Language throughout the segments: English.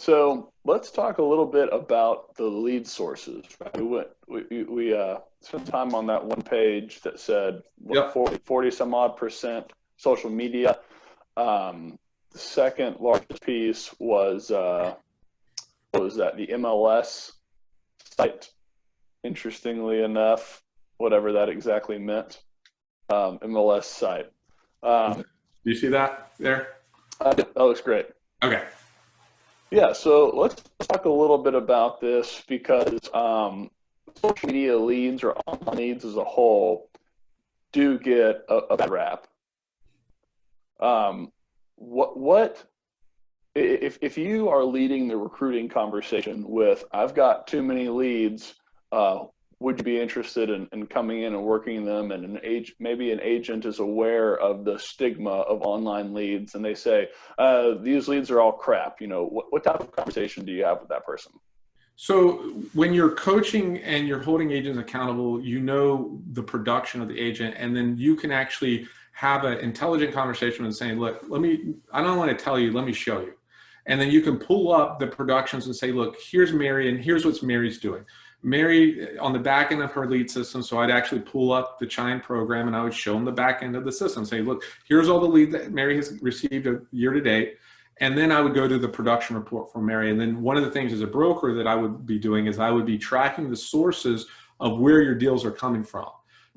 So let's talk a little bit about the lead sources. Right? We spent time on that one page that said Yep. 40 some odd percent social media. The second largest piece was what was that? The MLS site. Interestingly enough, whatever that exactly meant, MLS site. Do you see that there? That looks great. Okay. Yeah, so let's talk a little bit about this because social media leads or online leads as a whole do get a bad rap. What if you are leading the recruiting conversation with, I've got too many leads, would you be interested in coming in and working them? And maybe an agent is aware of the stigma of online leads, and they say these leads are all crap. What type of conversation do you have with that person? So when you're coaching and you're holding agents accountable, you know the production of the agent, and then you can actually have an intelligent conversation and saying, look, I don't want to tell you, let me show you. And then you can pull up the productions and say, look, here's Mary, and here's what Mary's doing. Mary on the back end of her lead system. So I'd actually pull up the Chime program and I would show them the back end of the system. Say, look, here's all the leads that Mary has received year to date. And then I would go to the production report for Mary. And then one of the things as a broker that I would be doing is I would be tracking the sources of where your deals are coming from.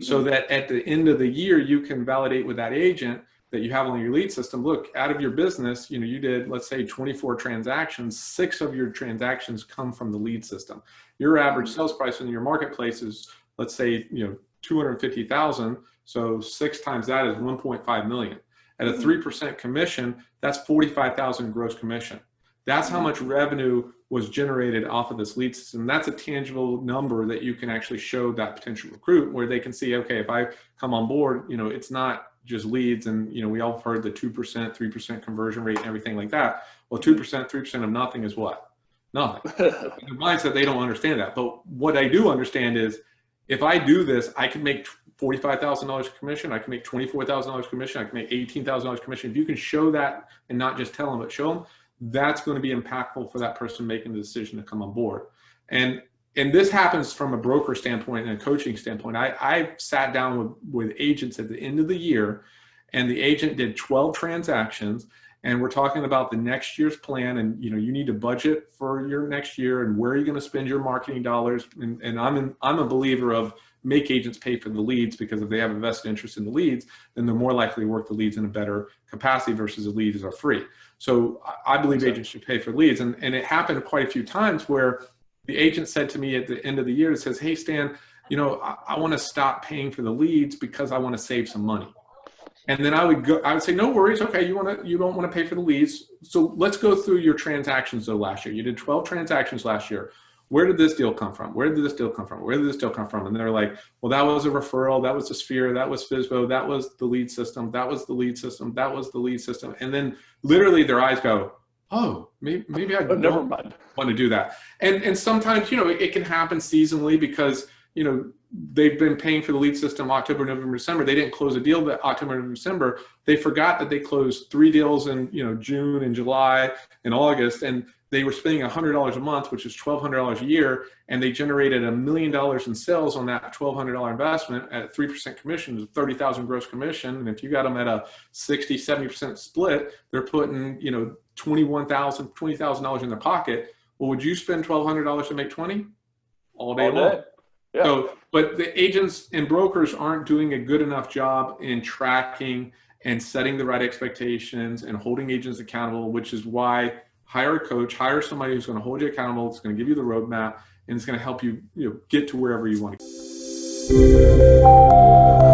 So that at the end of the year, you can validate with that agent that you have on your lead system. Look, out of your business, you did, let's say 24 transactions, 6 of your transactions come from the lead system. Your average sales price in your marketplace is, let's say, 250,000. So 6 times that is 1.5 million. At a 3% commission, that's 45,000 gross commission. That's how much revenue was generated off of this lead system. That's a tangible number that you can actually show that potential recruit, where they can see, okay, if I come on board, it's not just leads, and we all have heard the 2%, 3% conversion rate and everything like that. Well, 2%, 3% of nothing is what? Nothing. The mindset, they don't understand that. But what I do understand is, if I do this, I can make $45,000 commission. I can make $24,000 commission. I can make $18,000 commission. If you can show that and not just tell them, but show them, that's going to be impactful for that person making the decision to come on board. And this happens from a broker standpoint and a coaching standpoint. I sat down with agents at the end of the year, and the agent did 12 transactions, and we're talking about the next year's plan, and you need to budget for your next year and where you're going to spend your marketing dollars. And I'm a believer of make agents pay for the leads, because if they have a vested interest in the leads, then they're more likely to work the leads in a better capacity versus the leads are free. So I believe agents should pay for leads. And it happened quite a few times where the agent said to me at the end of the year, it says, hey, Stan, I want to stop paying for the leads because I want to save some money. And then I would say, no worries. Okay. You don't want to pay for the leads. So let's go through your transactions though last year. You did 12 transactions last year. Where did this deal come from? Where did this deal come from? Where did this deal come from? And they're like, well, that was a referral. That was the Sphere. That was FSBO. That was the lead system. That was the lead system. That was the lead system. And then literally their eyes go, oh, maybe I don't want to do that. And sometimes, it can happen seasonally because, they've been paying for the lead system October, November, December. They didn't close a deal that October, November, December. They forgot that they closed 3 deals in, June and July and August. And they were spending $100 a month, which is $1,200 a year. And they generated $1 million in sales on that $1,200 investment at 3% commission, 30,000 gross commission. And if you got them at a 60, 70% split, they're putting, $21,000, $20,000 in their pocket. Well, would you spend $1,200 to make 20? All day long. Yeah. So, but the agents and brokers aren't doing a good enough job in tracking and setting the right expectations and holding agents accountable, which is why hire a coach, hire somebody who's going to hold you accountable. It's going to give you the roadmap, and it's going to help you, get to wherever you want to go.